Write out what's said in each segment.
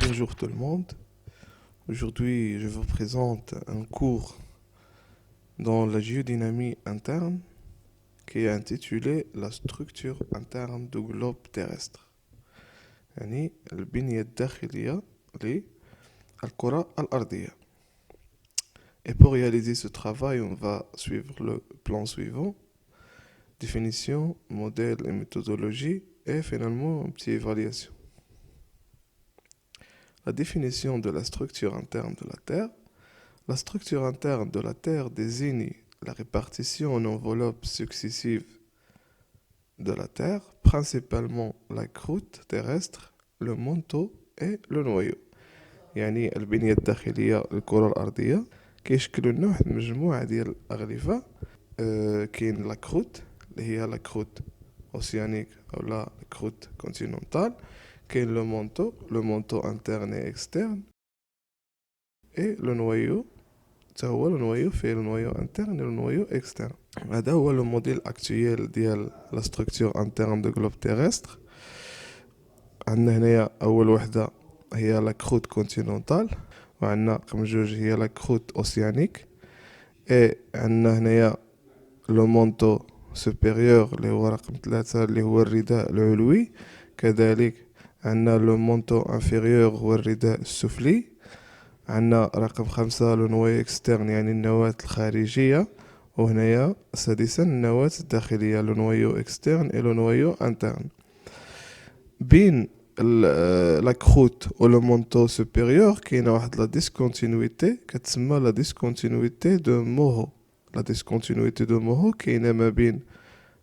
Bonjour tout le monde. Aujourd'hui, je vous présente un cours dans la géodynamie interne qui est intitulé La structure interne du globe terrestre. يعني البنية الداخلية للكرة الأرضية. Et pour réaliser ce travail, on va suivre le plan suivant. Définition, modèle et méthodologie et finalement une petite évaluation. La définition de la structure interne de la Terre. La structure interne de la Terre désigne la répartition en enveloppes successives de la Terre, principalement la croûte terrestre, le manteau et le noyau. يعني البنية الداخلية للكرة الأرضية كيشكلوا لنا واحد المجموعة ديال الأغلفة. كاين لا كروت اللي هي لا كروت اوسيانيك أو لا كروت كونتينونتال. كاين لو مونتو انترن اي اكسترن اي لو نويو حتى هو لو نويو فيه لو نويو انترن و لو نويو اكسترن. هذا هو لو موديل اكطويل ديال لا ستركتور انترن دو جلوب تيرستر. عندنا هنايا اول وحده هي لا كروت كونتينونتال وعندنا رقم جوج هي لا كروت اوسيانيك اي عندنا هنايا لو مونتو سوبيريور اللي هو رقم 3 اللي هو الرداء العلوي. كذلك عندنا لو مونتو انفيريور هو الرداء السفلي. عندنا رقم 5 لو نوايو اكسترن يعني النواة الخارجية. وهنايا سادسا النواة الداخلية لو نوايو اكسترن اي لو نوايو انترن. بين لا كروت و لو مونتو سوبيريور كاينه واحد لا ديسكونتينيتي كتسمى لا ديسكونتينيتي دو موهو. لا ديسكونتينيتي دو موهو كاينه ما بين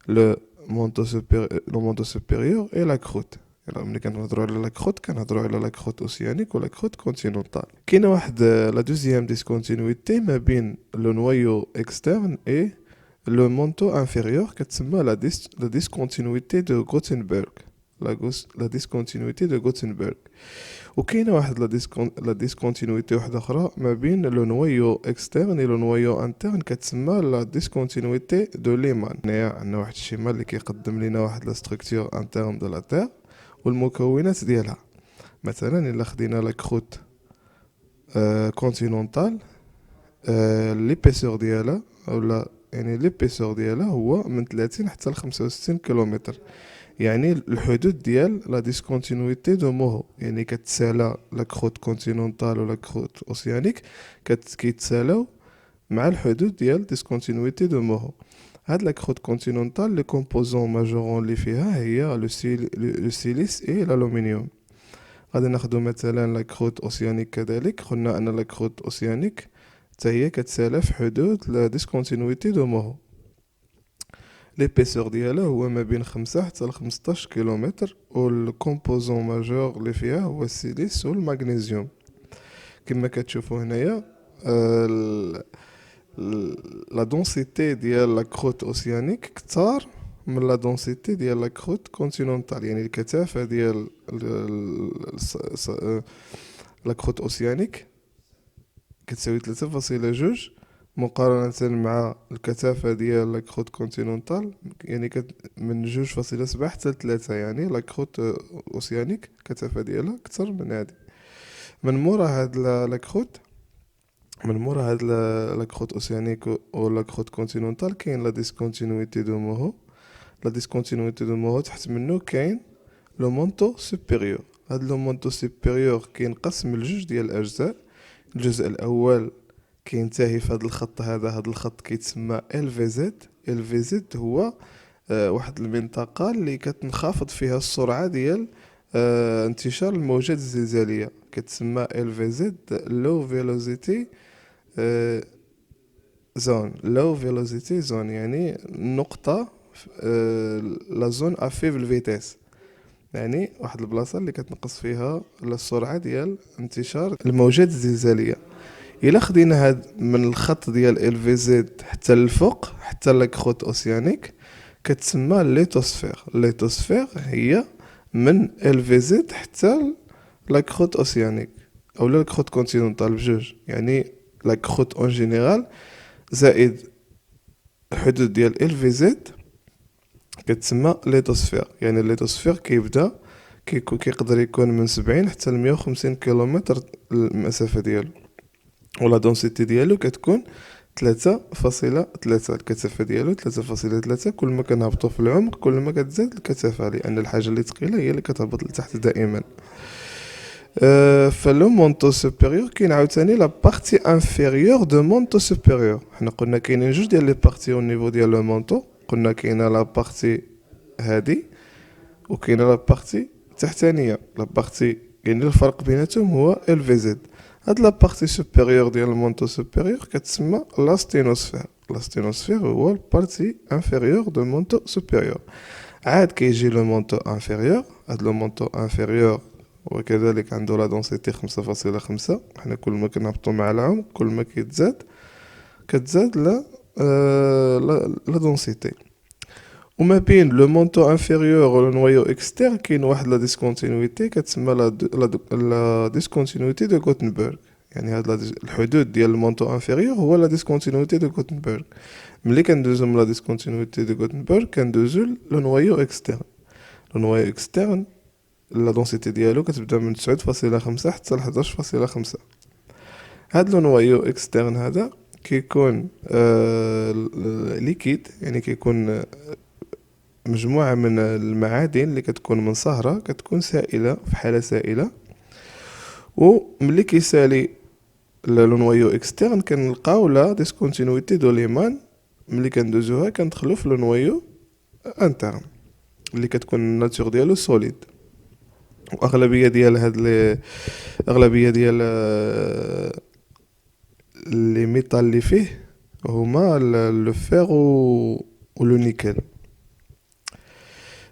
لو مونتو سوبيريور اي لا كروت. ملي كنهضروا على لا كروت كنهضروا على لا كروت اوسيانيك ولا كروت كونتينونتال. كاينه واحد لا دوزيام ديسكونتينيتي ما بين لو نوايو اكسترن اي لو مونتو انفيريور كتسمى لا ديسكونتينيتي دو غوتنبرغ. لا ديسكونتينيتي دو غوتنبرغ. وكاينه واحد لا ديسكونتينيتي واحده اخرى ما بين لو نوايو اكسترن اي لو نوايو انترن كتسمى لا ديسكونتينيتي دو ليمان. هنايا عندنا واحد الشيما اللي كيقدم لنا واحد لا ستركتور انترن دو لا تير والمكونات ديالها. مثلا الا خدينا لا كروت كونتينونتال ليبيسور ديالها اولا يعني ليبيسور ديالها هو من 30 حتى ل 65 كيلومتر. يعني الحدود ديال لا ديسكونتينيتي دو موهو يعني كتسالى لا كروت كونتينونتال ولا كروت اوسيانيك كيتسالاو مع الحدود ديال ديسكونتينيتي دو موهو. هاد لا كروت كونتينونتال لي كومبوزون ماجورون اللي فيها هي لو سيليس اي الالومنيوم. غادي ناخدو مثلا لا كروت اوسيانيك. كذلك قلنا ان لا كروت اوسيانيك حتى هي كتسالى في حدود لا ديسكونتينيتي دو موهو. ليبيسور ديالها هو ما بين 5 حتى ل 15 كيلومتر والكومبوزون ماجور اللي فيها هو السيليس والمغنيسيوم. كما كتشوفوا هنايا لا دونسيتي ديال لا كروت اوسيانيك كثار من لا دونسيتي ديال لا كروت كونتينونتال. يعني الكثافه ديال لا كروت اوسيانيك كتساوي 3.2 مقارنة مع الكثافة ديال لا كروت كونتينونتال. يعني من 2.7 حتى 3. يعني لا كروت اوسيانيك الكثافة ديالها كثر من هذه. من مورا هاد لا كروت لا كروت اوسيانيك و لا كروت كونتينونتال كاين لا ديسكونتينيتي دو موهو. لا ديسكونتينيتي دو موهو تحت منه كاين لو مونتو سوبيريور. هاد لو مونتو سوبيريور كينقسم لجوج ديال الاجزاء. الجزء الاول كينتهي في هذا الخط. هذا الخط كيتسمى ال في زد هو واحد المنطقه اللي كتنخفض فيها السرعه ديال انتشار الموجات الزلزاليه. كتسمى ال في زد لو فيلوسيتي زون. لو فيلوسيتي زون يعني نقطه لا زون ا فيفل فيتيس. يعني واحد البلاصه اللي كتنقص فيها السرعه ديال انتشار الموجات الزلزاليه. الا خدينا هاد من الخط ديال ال في زد حتى للفوق حتى لا كروت اوسيانيك كتسمى ليتوسفير. ليتوسفير هي من ال في زد حتى لا كروت اوسيانيك او لا كروت كونتينونتال بجوج. يعني لا كروت اون جينيرال زائد الحدود ديال ال في زد كتسمى ليتوسفير. يعني الليتوسفير كيقدر يكون من 70 حتى ل 150 كيلومتر المسافة ديالو، ولا دونسيتي ديالو كتكون 3.3. الكثافة ديالو 3.3. كل ما كنهبطو في العمق كل ما كتزاد الكثافة، لأن الحاجة اللي ثقيلة هي اللي كتهبط لتحت دائما. فلو مونطو سوبيريور كاين عاوتاني لا بارتي انفيريور دو مونطو سوبيريور. حنا قلنا كاينين جوج ديال لي بارتي او نيفو ديال لو مونطو. قلنا كاينه لا بارتي هادي وكاينه لا بارتي تحتانيه. لا بارتي كاين الفرق بيناتهم هو ال في زد. هاد لا بارتي سوبيريور ديال المونطو سوبيريور كتسمى لا ستينوسفير. لا ستينوسفير هو البارتي انفيريور دو مونطو سوبيريور. عاد كيجي لو مونطو انفيريور. هاد لو مونطو انفيريور وكذلك عنده لا دونسيتي 5.5. حنا كل ما كنهبطو مع العمق كل ما كتزاد لا دونسيتي. وما بين لو مونطو انفيريور و لو نوايو اكسترن كاين واحد لا ديسكونتينيتي كتسمى لا ديسكونتينيتي دو غوتنبرغ. يعني هاد الحدود ديال المونطو انفيريور هو لا ديسكونتينيتي دو غوتنبرغ. ملي كندوزو من لا ديسكونتينيتي دو غوتنبرغ كندوزو لو نوايو اكسترن. لو نوايو اكسترن لا دونسيتي ديالو كتبدا من 9.5 حتى ل 11.5. هاد لو نوايو اكسترن هذا كيكون ليكيد، يعني كيكون مجموعة من المعادن اللي كتكون منصهرة، كتكون سائلة في حالة سائلة. وملي كيسالي لو نوايو اكسترن كنلقاو لا ديسكونتينيتي دو ليمان. ملي كندوزوها كندخلو في لو نوايو انترن اللي كتكون الناتور ديالو سوليد. واغلبيه ديال اغلبيه ديال لي ميتال اللي فيه هما لو فير و لو نيكل.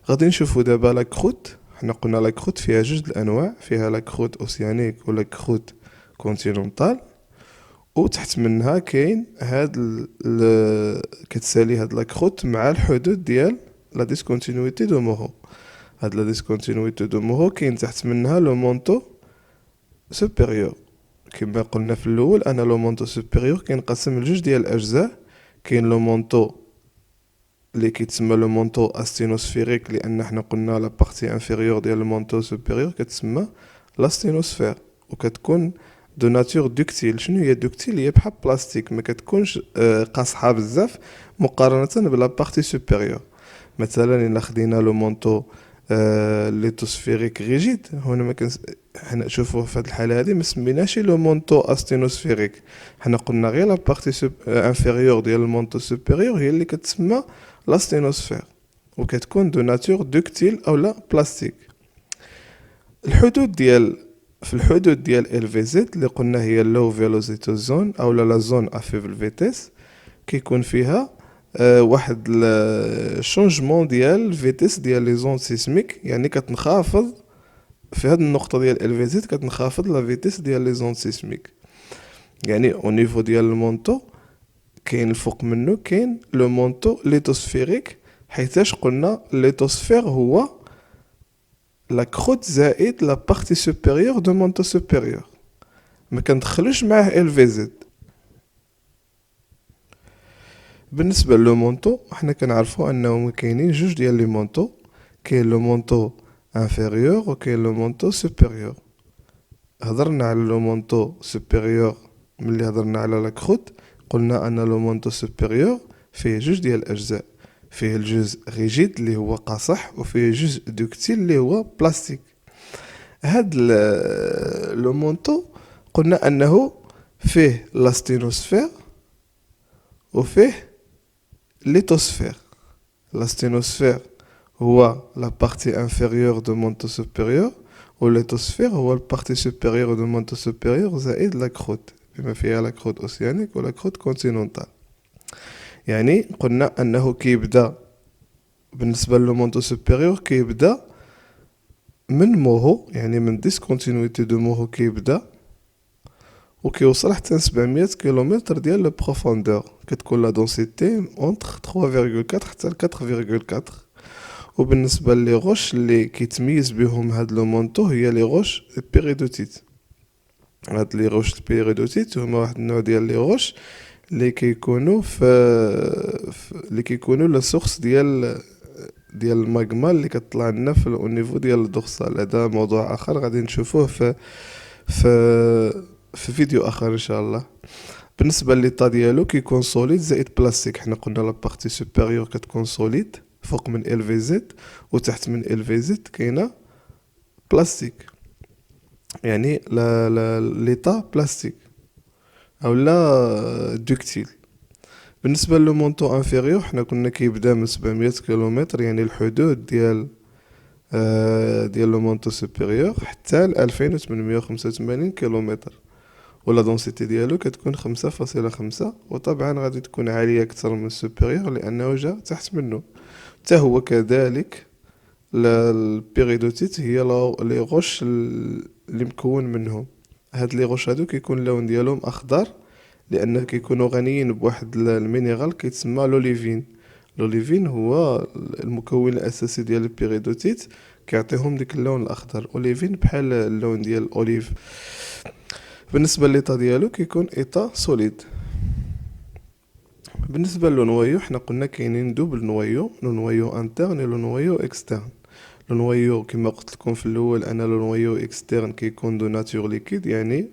غادي نشوفوا دابا لا كروت. حنا قلنا لا كروت فيها جوج الانواع، فيها لا كروت اوسيانيك ولا كروت كونتينونتال. وتحت منها كاين هاد كتسالي هاد لا كروت مع الحدود ديال لا ديسكونتينيتي دو موهو. هاد لا ديسكونتينيتي دو موهو كاين تحت منها لو مونطو سوبيريور. كما قلنا في الاول انا لو مونطو سوبيريور كينقسم لجوج ديال الاجزاء. كاين لو مونطو اللي كيتسمى لو مونطو استينوسفيريك، لان حنا قلنا لا بارتي انفيريور ديال المونطو سوبيريور كتسمى لا ستينوسفير وكتكون دو ناتور دوكتيل. شنو هي دوكتيل؟ هي بحال بلاستيك، ما كتكونش قاصحه بزاف مقارنه بلا بارتي سوبيريور. مثلا الا خدينا لو مونطو ليتوسفيريك ريجيد، هنا ما كنس حنا نشوفوه في هذه الحاله هذه ما سميناش لو مونطو استينوسفيريك. حنا قلنا غير لا بارتي انفيريور ديال المونطو سوبيريور هي اللي كتسمى لا ستينوسفير وكتكون دو ناتور دوكتيل او لا بلاستيك. الحدود ديال في الحدود ديال ال في زد اللي قلنا هي لو فيلوسيتي زون او لا زون ا فيفل فيتيس، كيكون فيها واحد الشونجمون ديال فيتيس ديال لي زون سيسميك. يعني كتنخفض في هاد النقطه ديال ال في زد كتنخفض لا فيتيس ديال لي زون سيسميك. يعني او نيفو ديال المونطو كاين الفوق منه كاين لو مونطو ليتوسفيريك، حيتاش قلنا ليتوسفير هو لا كروت زائد لا بارتي سوبيريور دو مونطو سوبيريور، ما كندخلوش معاه ال في زد. بالنسبه لو مونطو حنا كنعرفوا انه كاينين جوج ديال لي مونطو، كاين لو مونطو انفيريور وكاين لو مونطو سوبيريور. هضرنا على لو مونطو سوبيريور ملي هضرنا على لا كروت، قلنا ان لو مونطو سوبيريور فيه جوج ديال الاجزاء، فيه الجزء ريجيد اللي هو قاصح وفيه جزء دوكتيل اللي هو بلاستيك. هاد لو مونطو قلنا انه فيه لا ستينوسفير وفيه ليتوسفير. لا ستينوسفير هو لا بارتي انفيريور دو مونطو سوبيريور والليتوسفير هو البارتي سوبيريور دو مونطو سوبيريور زائد لا كروت بما فيها لا كروت اوسيانيك ولا كروت كونتينونتال. يعني قلنا انه كيبدا بالنسبه لو مونطو سوبيريور كيبدا من موهو، يعني من ديسكونتينيتي دو موهو كيبدا وكيوصل حتى 700 كيلومتر ديال لو بروفوندور. كتكون لا دونسيتي اونتر 3.4 حتى ل 4.4. وبالنسبه لي غوش اللي كيتميز بهم هاد لو مونطو هي لي غوش بيريدوتيت. هاد لي غوش البيريدوتيت هما واحد النوع ديال لي غوش اللي كيكونوا اللي كيكونوا لا سورس ديال ديال الماغما اللي كتطلع لنا في النيفو ديال الدوغسال. هذا موضوع اخر غادي نشوفوه في في فيديو اخر ان شاء الله. بالنسبه للطا ديالو كيكون سوليد زائد بلاستيك. حنا قلنا لا بارتي سوبيريور كتكون سوليد فوق من ال في زد، وتحت من ال في زد كاينه بلاستيك، يعني لا ليطا بلاستيك او لا دوكتيل. بالنسبه لو مونطو انفيريور حنا كنا كيبدا من 700 كيلومتر، يعني الحدود ديال لو مونطو سوبيريور حتى ل 2885 كيلومتر، ولا دونسيتي ديالو كتكون 5.5، وطبعا غادي تكون عاليه اكثر من السوبيريور لانه جا تحت منه. حتى هو كذلك البيريدوتيت هي لي غوش اللي مكون منهم. هاد لي غوش هادو كيكون اللون ديالهم اخضر لان كيكونوا غنيين بواحد المينيرال كيتسمى لوليفين. لوليفين هو المكون الاساسي ديال البيريدوتيت، كيعطيهم ديك اللون الاخضر. اوليفين بحال اللون ديال الاوليف. بالنسبه للإيطا ديالو كيكون إيطا سوليد. بالنسبه للنويو حنا قلنا كاينين دوبل نويو، لو نويو انترن ولو نويو اكسترن. لو نويو كما قلت لكم في الاول انا لو نويو اكسترن كيكون دو ناتور ليكيد، يعني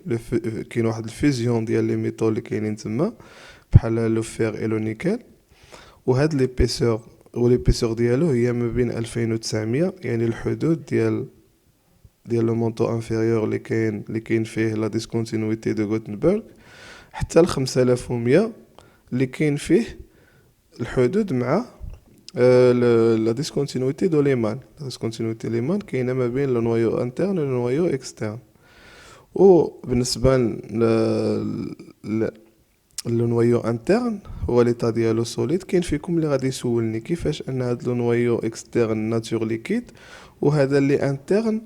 كاين واحد الفيزيون ديال لي ميتال اللي كاينين تما بحال لو فير اي لو نيكل. وهاد ليبيسور وليبيسور ديالو هي ما بين 2900، يعني الحدود ديال لو مونطو انفيريور اللي كاين فيه لا ديسكونتينويتي دو غوتنبرغ، حتى ل 5100 اللي كاين فيه الحدود مع لا ديسكونتينويتي دو ليمان. لا ديسكونتينويتي ليمان كاينه ما بين لو نويو انترن ولو نويو اكسترن. وبالنسبه لو نويو انترن هو ليطا ديالو سوليد. كاين فيكم اللي غادي يسولني كيفاش ان هاد لو نويو اكسترن ناتور ليكيد وهذا اللي انترن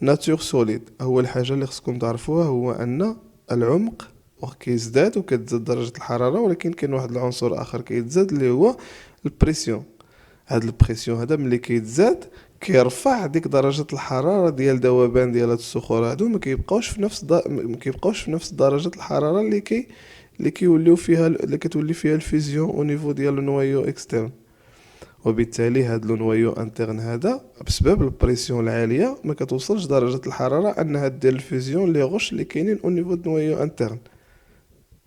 ناتور سوليد. اول حاجه اللي خصكم تعرفوها هو ان العمق كيزداد وكتزاد درجه الحراره، ولكن كاين واحد العنصر اخر كيتزاد اللي هو البريسيون. هاد البريسيون هذا ملي كيتزاد كيرفع ديك درجه الحراره ديال ذوبان ديال هاد الصخور هادو، ما كيبقاوش في نفس درجه الحراره اللي كيوليو فيها اللي كتولي فيها الفيزيون او نيفو ديال النويو اكسترن. وبالتالي هاد لو نويو انترن هذا بسبب البريسيون العاليه ما كتوصلش درجه الحراره انها دير الفيزيون لي غوش اللي كاينين او نيفو دو نويو انترن.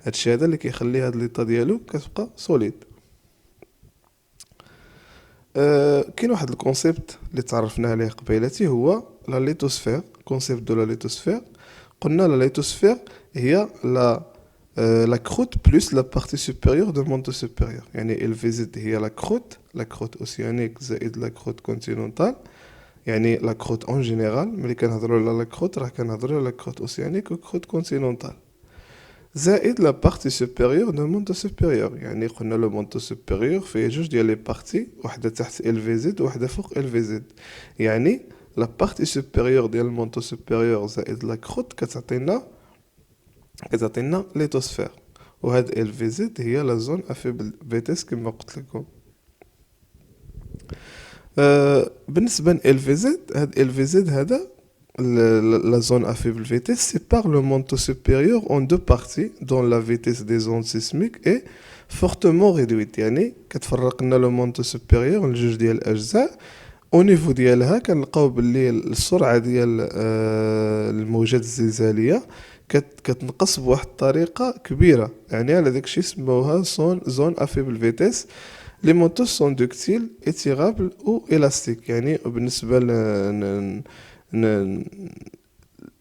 هادشي هذا اللي كيخلي هاد ليطا ديالو كتبقى سوليد. كاين واحد الكونسيبت اللي تعرفنا عليه قبيلتي هو لا ليتوسفير. كونسيبت دو لا ليتوسفير قلنا لا ليتوسفير هي لا كروت بلس لا بارتي سوبيريور دو مونتو سوبيريور، يعني الفيزيت هي لا كروت اوسيانيك زائد لا كروت كونتينونتال، يعني لا كروت اون جينيرال. ملي كنهضروا على لا كروت راه كنهضروا على لا كروت اوسيانيك و كروت كونتينونتال زائد لا بارتي سوبيريور دو مونتو سوبيريور. يعني قلنا لو مونتو سوبيريور فيه جوج ديال لي بارتي، وحده تحت ال في زد وحده فوق ال في زد، يعني لا بارتي سوبيريور ديال المونتو سوبيريور زائد لا كروت كتعطينا ليتوسفير. وهاد ال في زد هي لا زون افيبل فيتيس كما قلت لكم. بالنسبه ل في زد، هاد ال في زد هذا la zone à faible vitesse sépare le manteau supérieur en deux parties dont la vitesse des ondes sismiques est fortement réduite. يعني كتفرق لنا لو مونطو سوبيريور لجوج ديال الاجزاء. او نيفو ديالها كنلقاو باللي السرعه ديال الموجات الزلزاليه كتنقص بواحد الطريقه كبيره، يعني على داكشي سموها زون ا فيبل فيتيس. لي موتوس سون دوكتيل ايتيرابل او الاستيك، يعني بالنسبه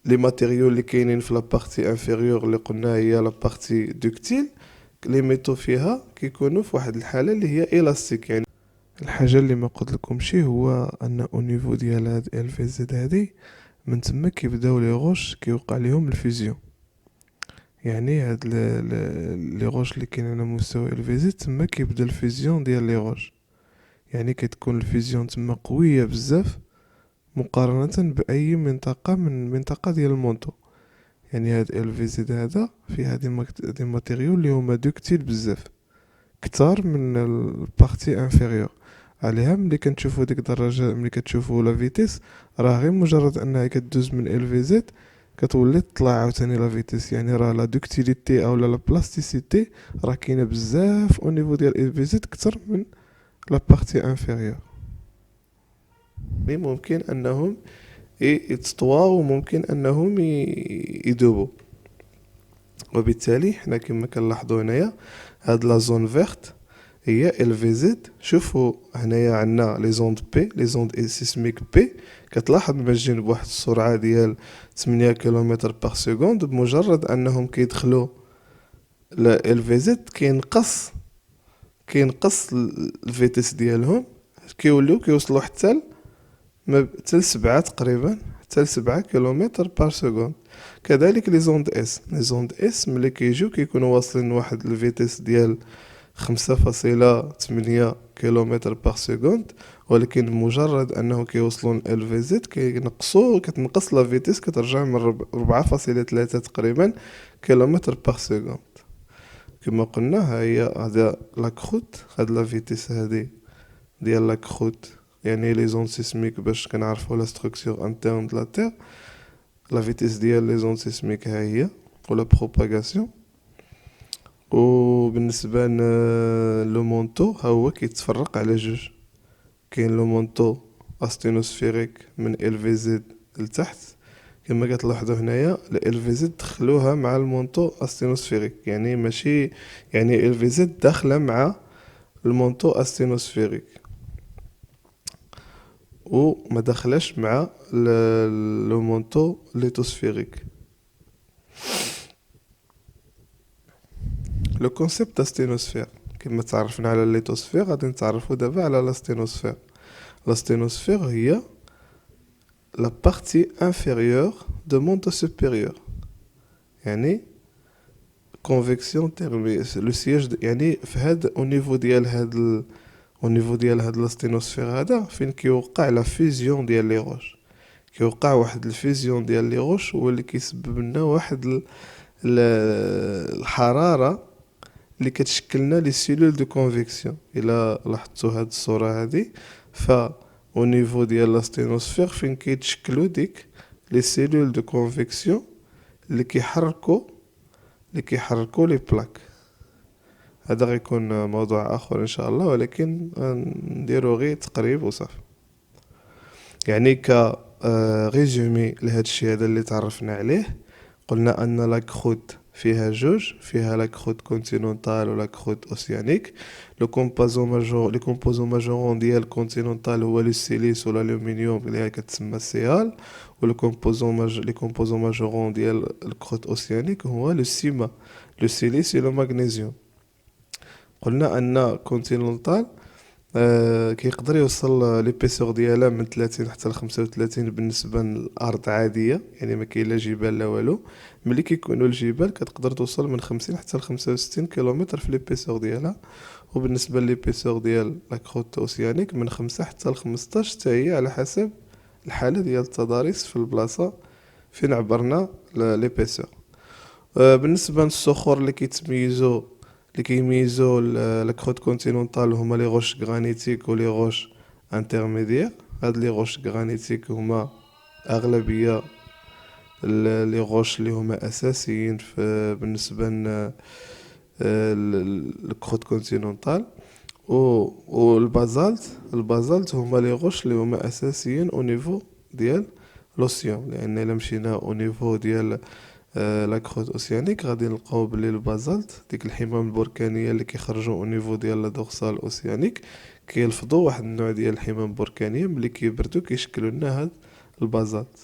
لي ماتيريو اللي كاينين في لا بارتي انفيريور اللي قلنا هي لا بارتي دوكتيل، لي ميتو فيها كيكونوا في واحد الحاله اللي هي الاستيك. يعني الحاجه اللي ما قلت لكمش هو ان او نيفو ديال هاد ال في زد هادي من تما كيبداو لي غوش كيوقع ليهم الفيزيون. يعني هاد لي غوش اللي كاينين على مستوى ال في زد تما كيبدا الفيزيون ديال لي غوش، يعني كتكون الفيزيون تما قويه بزاف مقارنة بأي منطقة من منطقة ديال المونطو. يعني هاد ال في زد هذا فيه دي ماتيريو اللي هما دوكتيل بزاف كتار من البارتي انفيريور. عليها ملي كنشوفو ديك الدرجة، ملي كتشوفو لا فيتيس راه غير مجرد انها كدوز من ال في زد كتولي تطلع عاوتاني لا فيتيس، يعني راه لا دوكتيليتي او لا بلاستيسيتي راه كاينه بزاف او نيفو ديال ال في زد كتر من لا بارتي انفيريور. ممكن انهم يتطواو وممكن انهم يدوبوا. وبالتالي حنا كما كنلاحظوا هنايا هاد لا زون فيرت هي ال في زد. شوفوا هنايا عندنا لي زوند بي، لي زوند سيسميك بي، كتلاحظ ماشيين بواحد السرعه ديال 8 كيلومتر بار سكوند. بمجرد انهم كيدخلوا ال في زد كينقص الفيتيس ديالهم، كيوليو كيوصلوا حتى ل 7 تقريبا، حتى ل 7 كيلومتر بار سكوند. كذلك لي زوند اس، لي زوند اس ملي كيجيو كيكونوا واصلين لواحد الفيتيس ديال 5.8 كيلومتر بار سكوند، ولكن بمجرد انه كيوصلوا ال في زد كتنقص لا فيتيس، كترجع من 4.3 تقريبا كيلومتر بار سكوند. كما قلنا ها هي هذا لا كروت، هاد لا فيتيس هادي ديال لا كروت يعني لي زون سيسميك باش كنعرفوا لا ستركتور انترن د لا تير. لا فيتيس ديال لي زون سيسميك ها هي ولا بروباغاسيون. وبالنسبه لو مونطو ها هو كيتفرق على جوج. كاين لو مونطو استينوسفيريك من ال في زد لتحت، كما كتلاحظوا هنايا ال في زد دخلوها مع المونطو استينوسفيريك، يعني ماشي يعني ال في زد داخله مع المونطو استينوسفيريك وما دخلش مع لو مونطو ليتوسفيريك. لو كونسيبت استينوسفير كما تعرفنا على الليتوسفير غادي نتعرفوا دابا على لاستينوسفير. لاستينوسفير هي لا بارتي انفيريور دو مونطو سوبيريور، يعني كونفيكسيون تيرمي لو سياج يعني في هاد او نيفو ديال هاد او نيفو ديال هاد لاستينوسفير هذا فين كيوقع لا فيزيون ديال لي روش. كيوقع واحد الفيزيون ديال لي روش هو اللي كيسبب لنا واحد الحراره اللي كتشكل لنا لي سيلول دو كونفيكسيون. الا لاحظتوا هاد الصوره هادي ف او نيفو ديال لاستينوسفير فين كيتشكلوا ديك لي سيلول دو كونفيكسيون اللي كيحركوا لي بلاك. هذا غيكون موضوع اخر ان شاء الله، ولكن نديرو غير تقريب وصافي. يعني ك ريزومي لهاد الشيء هذا اللي تعرفنا عليه، قلنا ان لا كروت فيها جوج، فيها لا كروت كونتينونتال ولا كروت اوسيانيك. لو كومبوزون ماجور لي كومبوزون ماجورون ديال كونتينونتال هو لو سيليس ولا الالومنيوم اللي هي كتسمى سيال، ولو كومبوزون لي كومبوزون ماجورون ديال الكروت اوسيانيك هو لو سيما، لو سيليس و لو مغنيسيوم. قلنا ان كونتينونتال كيقدر يوصل ليبيسور ديالها من 30 حتى ل 35 بالنسبه للارض عاديه، يعني ما كاين لا جبال لا والو. ملي كيكونوا الجبال كتقدر توصل من 50 حتى ل 65 كيلومتر في ليبيسور ديالها. وبالنسبه ليبيسور ديال لا كروت اوسيانيك من 5 حتى ل 15 حتى هي على حسب الحاله ديال التضاريس في البلاصه فين عبرنا ليبيسور. بالنسبه للصخور اللي كيميزوا لا كروت كونتينونتال هما لي روش غرانيتيك ولي روش انترميديير. هاد لي روش غرانيتيك هما اغلبيه لي روش اللي هما اساسيين في بالنسبه للكروت كونتينونتال. البازالت هما لي روش اللي هما اساسيين او نيفو ديال لوسيان، لان الا مشينا او نيفو ديال لا كروت اوسيانيك غادي نلقاو بلي البازالت ديك الحمم البركانيه اللي كيخرجوا او نيفو ديال لا دورسال اوسيانيك كيلفظوا واحد النوع ديال الحمم البركانيه ملي كيبردوا كيشكلوا لنا هاد البازالت.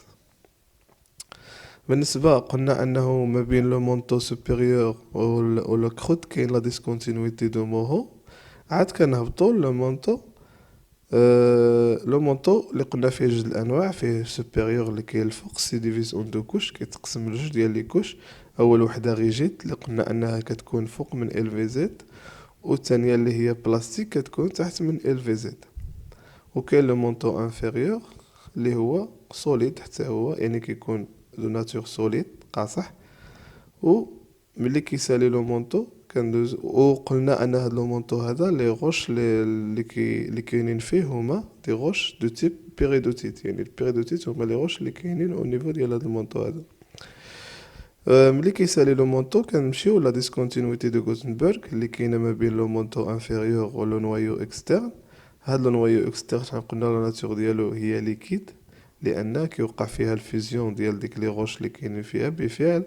بالنسبه قلنا انه ما بين لو مونطو سوبيريور و لو كروت كاين لا ديسكونتينيتي دو موهو. عاد كنهبطوا لو مونطو اللي قلنا فيه جوج الانواع، فيه سوبيريور اللي كاين الفوق سي ديفيز اون دو كوش، كيتقسم لجوج ديال لي كوش. اول وحده ريجيد اللي قلنا انها كتكون فوق من ال في زد، والثانيه اللي هي بلاستيك كتكون تحت من ال في زد. وكاين لو مونطو انفيريور اللي هو سوليد حتى هو، يعني كيكون دو ناتور سوليد قاصح. و ملي كيسالي لو مونطو كندوز. وقلنا ان هاد لو مونطو هذا لي غوش اللي كاينين فيه هما دي غوش دو تيب بيريدوتيت، يعني البيريدوتيت هما لي غوش اللي كاينين او نيفو ديال هاد المونطو هذا. ملي كيسالي لو مونطو كنمشيو لا ديسكونتينيتي دو غوزنبرغ اللي كاينه ما بين لو مونطو انفيريور و لو نوايو اكسترن. هاد لو نويو اكسترن شحال قلنا لا ناتور ديالو هي ليكيد، لان كيوقع فيها الفيزيون ديال ديك لي غوش اللي كاينين فيها بفعل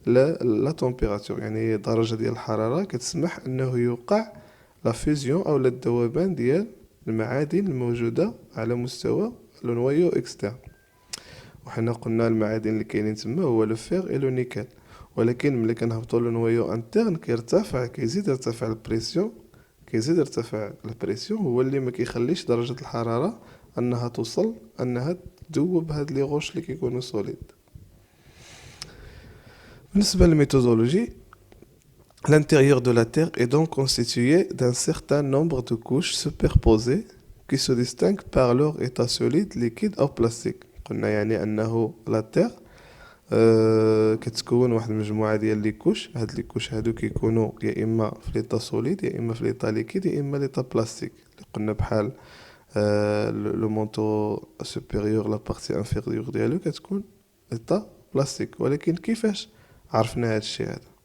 لا تمبيراتور، يعني درجه ديال الحراره كتسمح انه يوقع لا فيزيون او الذوبان ديال المعادن الموجوده على مستوى لو نويو اكسترن. وحنا قلنا المعادن اللي كاينين تما هو لو فير اي لو نيكل، ولكن ملي كنهبطوا لو نويو انترن كيزيد يرتفع البريسيون، كيزيد يرتفع البريسيون هو اللي ما كيخليش درجه الحراره انها توصل انها تذوب هاد لي غوش اللي كيكونوا سوليد. بالنسبه للميثودولوجي، l'intérieur de la Terre est donc constitué d'un certain nombre de couches superposées qui se distinguent par leur état solide, liquide ou plastique. قلنا يعني انه لا تير كتكون واحد المجموعه ديال لي كوش، هاد لي كوش هادو كيكونوا يا اما في ليطا سوليد يا اما في ليطا ليكيد يا اما ليطا بلاستيك، اللي قلنا بحال لو مونطو سوبيريور لا بارتي انفيريور ديالو كتكون ليطا بلاستيك. ولكن كيفاش عرفنا هاد الشيء هذا؟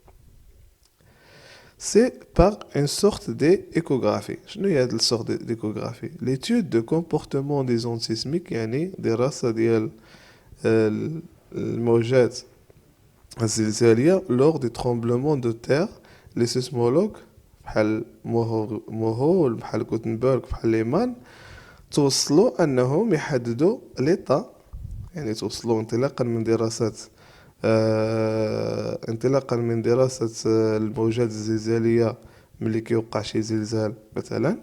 C'est par une sorte d'échographie. شنو هي هاد السورت d'échographie؟ l'étude de comportement des ondes sismiques، يعني دراسة ديال الموجات الزلزالية lors des tremblements de terre. les sismologues بحال موهول بحال غوتنبرغ بحال ليمان توصلوا انهم يحددوا ليطا، يعني توصلوا انطلاقا من دراسة الموجات الزلزالية ملي كيوقع شي زلزال مثلا،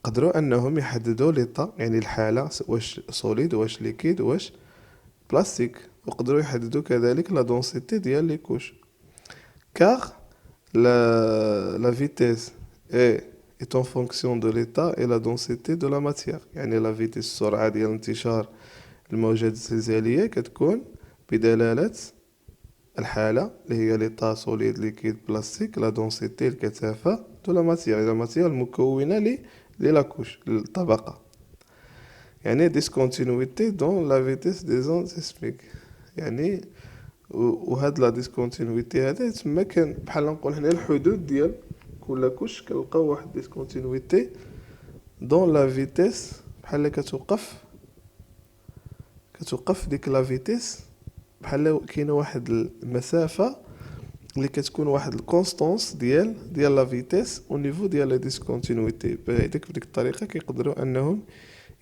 قدروا انهم يحددوا ليطا، يعني الحالة واش سوليد واش ليكيد واش بلاستيك، وقدروا يحددوا كذلك لا دونسيتي ديال لي كوش. car la vitesse est en fonction de l'état et la densité de la matière. يعني la vitesse السرعة ديال انتشار الموجات الزلزالية كتكون بدلالة الحالة اللي هي ليطا سوليد ليكيد بلاستيك، لا دونسيتي الكثافة دو لا ماتيير، لا ماتيير المكونة لا كوش الطبقة، يعني discontinuité dans la vitesse des ondes sismiques. يعني وهاد لا ديسكونتينيتي هذا تما كان بحال نقول حنا الحدود ديال كل كوش كنلقاو واحد ديسكونتينيتي دون لا فيتيس، بحال كتوقف ديك لا فيتيس، بحال كاينه واحد المسافه اللي كتكون واحد الكونستانس ديال لا فيتيس او نيفو ديال لا ديسكونتينيتي. بهذيك بديك الطريقه كيقدروا انهم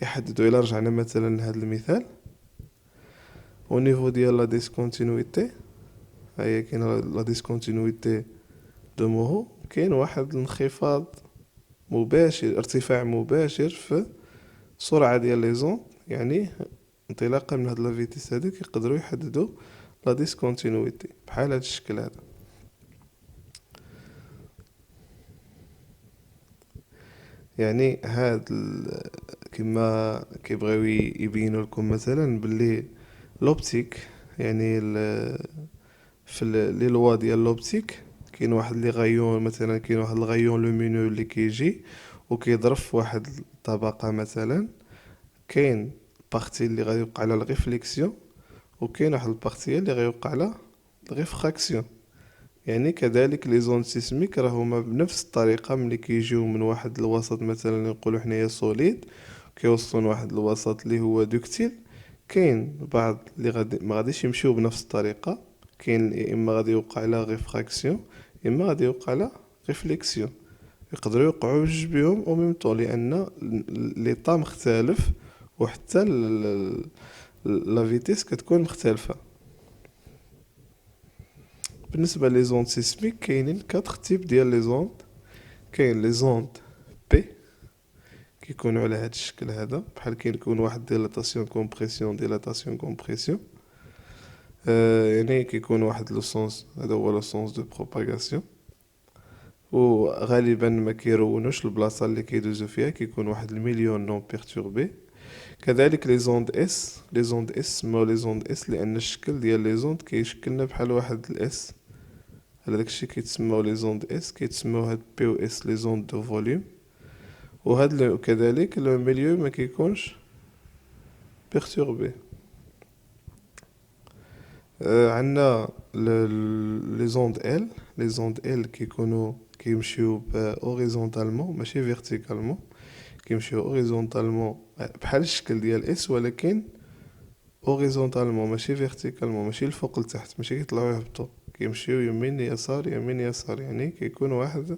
يحددوا. الا رجعنا مثلا لهذا المثال au niveau ديال لا ديسكونتينيتي، هي كاين لا ديسكونتينيتي دو موهو، كاين واحد الانخفاض مباشر، ارتفاع مباشر في السرعه ديال لي زون، يعني انطلاقا من هاد لا فيتيس هادو كيقدروا يحددوا لا ديسكونتينيتي بحال هاد الشكل هذا. يعني كما كيبغيو يبينوا لكم مثلا باللي لوبتيك، يعني في لي لوا ديال لوبتيك كاين واحد لي غايون، مثلا كاين واحد الغايون لومينو اللي كيجي وكيضرب في واحد الطبقه مثلا، كاين بارتي اللي غيوقع على الريفليكسيون وكاين واحد البارتي اللي غيوقع على الريفراكسيون. يعني كذلك لي زون سيسميك راهما بنفس الطريقه، ملي كيجيو من واحد الوسط مثلا نقولوا حنايا سوليد كيوصلوا لواحد الوسط اللي هو دوكتيل، كاين بعض اللي ما غاديش يمشيو بنفس الطريقه، كاين يا اما غادي يوقع على ريفراكسيون يا اما غادي يوقع على ريفليكسيون، يقدروا يوقعوا بجوج بهم او ميم طون، لان ليطا مختلف وحتى لا فيتيس كتكون مختلفه. بالنسبه لي زوند سيسميك كاينين 4 تيب ديال لي زوند. كاين لي زوند بي كيكونوا على هذا الشكل هذا، بحال كيكون واحد ديلاتاسيون كومبريسيون ديلاتاسيون كومبريسيون، يعني كيكون واحد لو سونس، هذا هو لو سونس دو بروباغاسيون، وغالبا ما كيرونوش البلاصه اللي كيدوزو فيها، كيكون واحد المليون نون بيرتوربي. كذلك لي زوند اس، لي زوند اس سماو لي زوند اس لان الشكل ديال لي زوند كيشكلنا بحال واحد الاس، على داكشي كيتسماو لي زوند اس، كيتسماو هاد بي او اس لي زوند دو فوليوم. وهاد كذلك لو ميليو ما كيكونش بيرتوربي. عندنا لي زوند ال، لي زوند ال كيمشيو اوريزونتالمون ماشي فيرتيكالمون، كيمشيو اوريزونتالمون بحال الشكل ديال اس، ولكن اوريزونتالمون ماشي فيرتيكالمون، ماشي الفوق لتحت، ماشي كيطلعوا يهبطوا، كيمشيو يمين يسار يمين يسار، يعني كيكون واحد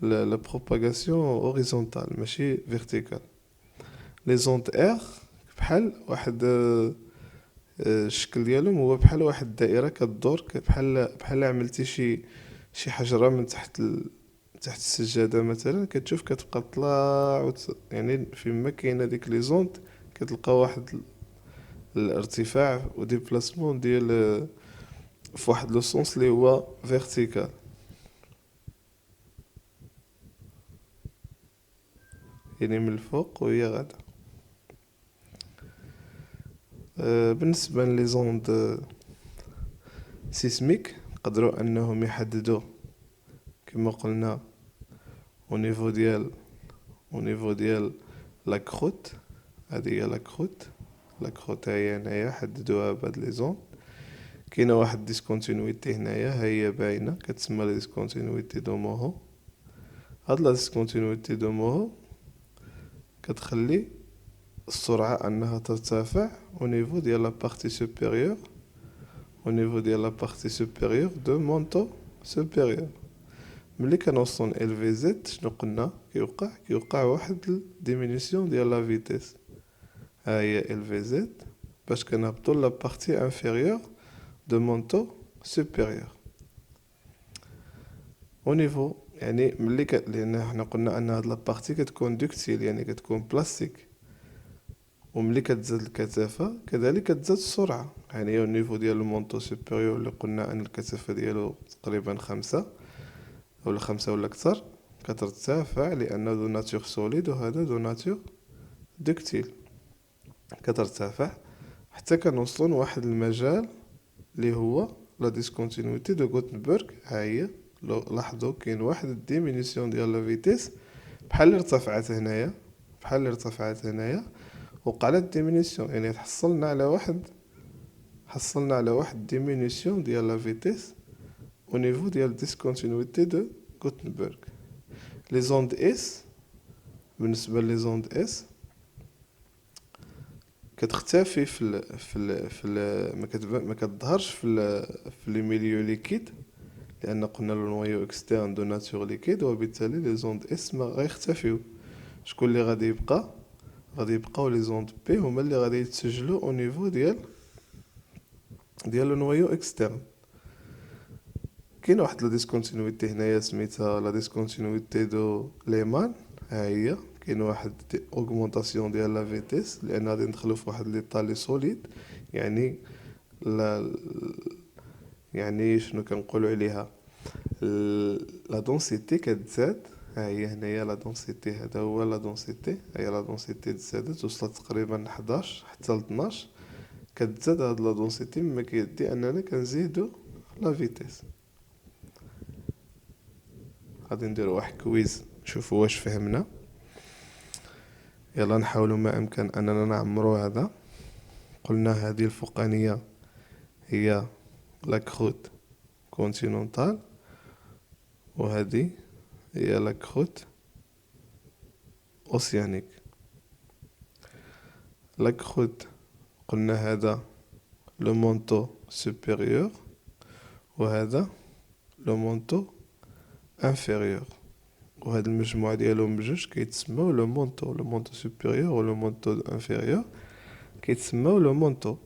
لا بروباغاسيون اوريزونتال ماشي فيرتيكال. لي زونت ار بحال واحد الشكل ديالهم هو بحال واحد الدائره كدور، بحال عملتي شي حجره من تحت السجاده مثلا، كتشوف كتبقى طلع يعني فيما كاينه ديك لي زونت كتلقى واحد الارتفاع و ديبلاسمون ديال في واحد لو سونس اللي هو فيرتيكال، يعني من الفوق وهي غادا. بالنسبه لي زوند سيسميك نقدروا انهم يحددوا كما قلنا او نيفو ديال لا كروت. هذه هي لا كروت هي هنايا حددوها بهاد لي زون. كاينه واحد ديسكونتينيتي هنايا، ها هي باينه كتسمى لا ديسكونتينيتي دو موهو. هاد لا ديسكونتينيتي دو موهو كتخلي السرعه انها ترتفع au niveau ديال لا بارتي سوبيريور دو مونطو سوبيريور. ملي كنوصلوا ل في زد شنو قلنا كيوقع واحد ديمينيسيون ديال لا فيتيس. ها هي ال في زد باش كنهبطوا لا بارتي انفيريور دو مونطو سوبيريور او نيفو. يعني لان حنا قلنا ان هاد لا بارتي كتكون دوكتيل، يعني كتكون بلاستيك، وملي كتزاد الكثافه كذلك كتزاد السرعه. يعني او نيفو ديال المونطو سوبيريور اللي قلنا ان الكثافه ديالو تقريبا 5 ولا 5 ولا اكثر، كترتفع لانه دو ناتور سوليد وهذا دو ناتور دوكتيل، كترتفع حتى كنوصلوا لواحد المجال اللي هو لا ديسكونتينيتي دو غوتنبرغ. ها هي لاحظوا كاين واحد الديمينيسيون ديال لا فيتيس بحال اللي ارتفعت هنايا وقعت ديمينيسيون، يعني حصلنا على واحد ديمينيسيون ديال لا فيتيس او نيفو ديال ديسكونتينيتي دو غوتنبرغ. لي زوند اس، بالنسبه لي زوند اس كتختفي ما كتظهرش في لي ميليو ليكيد، لان قلنا لو نويو اكسترن دو ناتور ليكيد، وبالتالي لي زوند اس ما غيختفيو. شكون اللي غادي يبقاو لي زوند بي هما اللي غادي يتسجلوا او نيفو ديال لو نويو اكسترن. كاين واحد لا ديسكونتينيتي هنايا سميتها لا ديسكونتينيتي دو ليمان. ها هي كاين واحد اوغمونطاسيون ديال لا فيتيس لان غادي ندخلوا في واحد ليطا لي سوليد، يعني لا يعني شنو كنقولوا عليها لا دونسيتي كتزاد. ها هي هنايا لا دونسيتي، هذا هو لا دونسيتي، هي لا دونسيتي تزادت وصلت تقريبا 11 حتى ل 12. كتزاد هاد لا دونسيتي مما كيدي اننا كنزيدو لا فيتيس. غادي نديرو واحد كويز نشوفوا واش فهمنا. يلا نحاولوا ما امكن اننا نعمروا هذا. قلنا هذه الفوقانيه هي لا كروت كونتينونتال، وهذه هي لا كروت اوسيانيك. لا كروت قلنا هذا لو مونطو سوبيريور وهذا لو مونطو انفيريور، وهاد المجموعة ديالهم بجوج كيتسموا لو مونطو سوبيريور و لو مونطو انفيريور كيتسموا لو مونطو.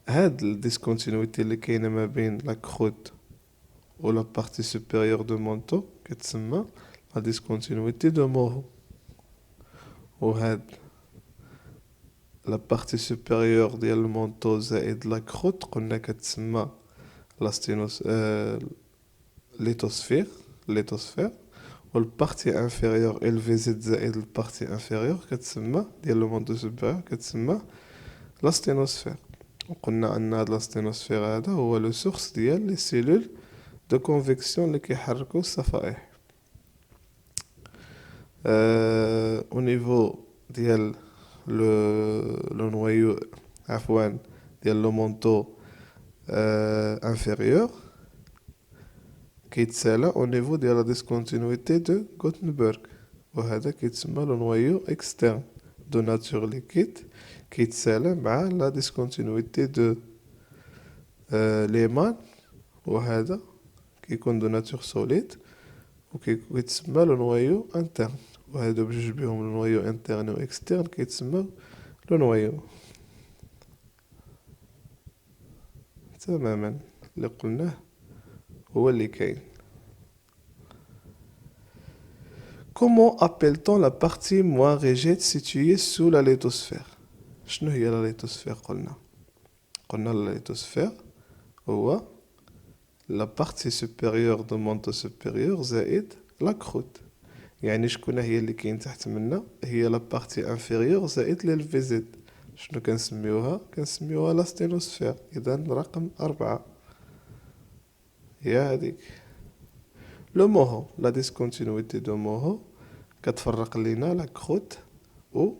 هاد الديسكونتينيتي اللي كاينه ما بين لا كروت و لا بارتي سوبيريور دو مونطو كتسمى لا ديسكونتينيتي دو موهو. وهاد لا بارتي سوبيريور ديال المونطو زائد لا كروت قلنا كتسمى لا ستينوس ليتوسفير. والبارتي انفيريور ال في زد زائد البارتي انفيريور كتسمى ديال لو مونطو سوبيريور كتسمى لا ستينوسفير. وقلنا ان هاد لا ستينوسفير هذا هو لو سورس ديال لي سيلول دو كونفيكسيون اللي كيحركوا الصفائح. او نيفو ديال لو نويو عفوا ديال لو مونطو انفيريور كيتسالى au niveau ديال la discontinuité de Gutenberg وهذا كيتسمى لو نويو اكسترن دو ناتور ليكيد كيتسالى مع la discontinuité de ليمان وهذا كيكون دو ناتور سوليد وكيتسمى لو نويو انترن وهادو بجوج بهم لو نويو انترن و اكسترن كيتسمى لو نويو تماما اللي قلناه هو اللي كاين. Comment appelle-t-on la partie moins rigide située sous la lithosphère? شنو هي la lithosphère قلنا la lithosphère هو la partie supérieure du manteau supérieur زائد la croûte. يعني شكون هي اللي كاين تحت منا هي la partie inférieure زائد l'LVZ. شنو كنسميوها لا ستينوسفير. اذا رقم 4 هي هذيك. لو موهو لا ديسكونتينيتي دو موهو كتفرق لينا لا كروت و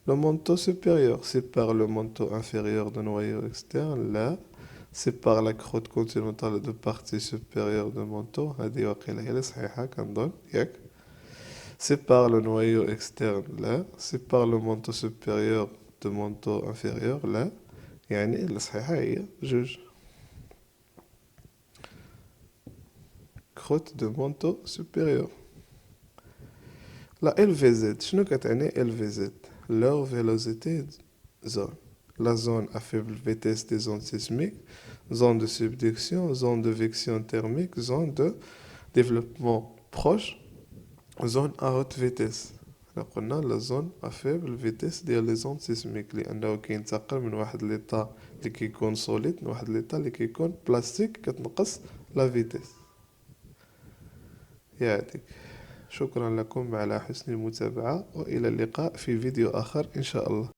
لو مونتو سوبيريور سيبار لو مونتو انفيريور دو نويو اكسترن لا سيبار لا كروت كونتينونتال دو بارتي سوبيريور دو مونتو هذه واقيلا هي اللي صحيحه كنظن ياك سيبار لو نويو اكسترن لا سيبار لو مونتو سوبيريور دو مونتو انفيريور لا يعني اللي صحيحه هي جوج croûte de manteau supérieur. La LVZ, شنو كتعني LVZ? Low Velocity Zone. La zone à faible vitesse des ondes sismiques, zone de subduction, zone de vection thermique, zone de développement proche, zone à haute vitesse. قلنا la zone à faible vitesse ديال les ondes sismiques لأنه كينتقل من واحد ليطا اللي كيكون سوليد لواحد ليطا اللي كيكون بلاستيك كتنقص لا فيتيس. يعطيك شكرا لكم على حسن المتابعة وإلى اللقاء في فيديو آخر إن شاء الله.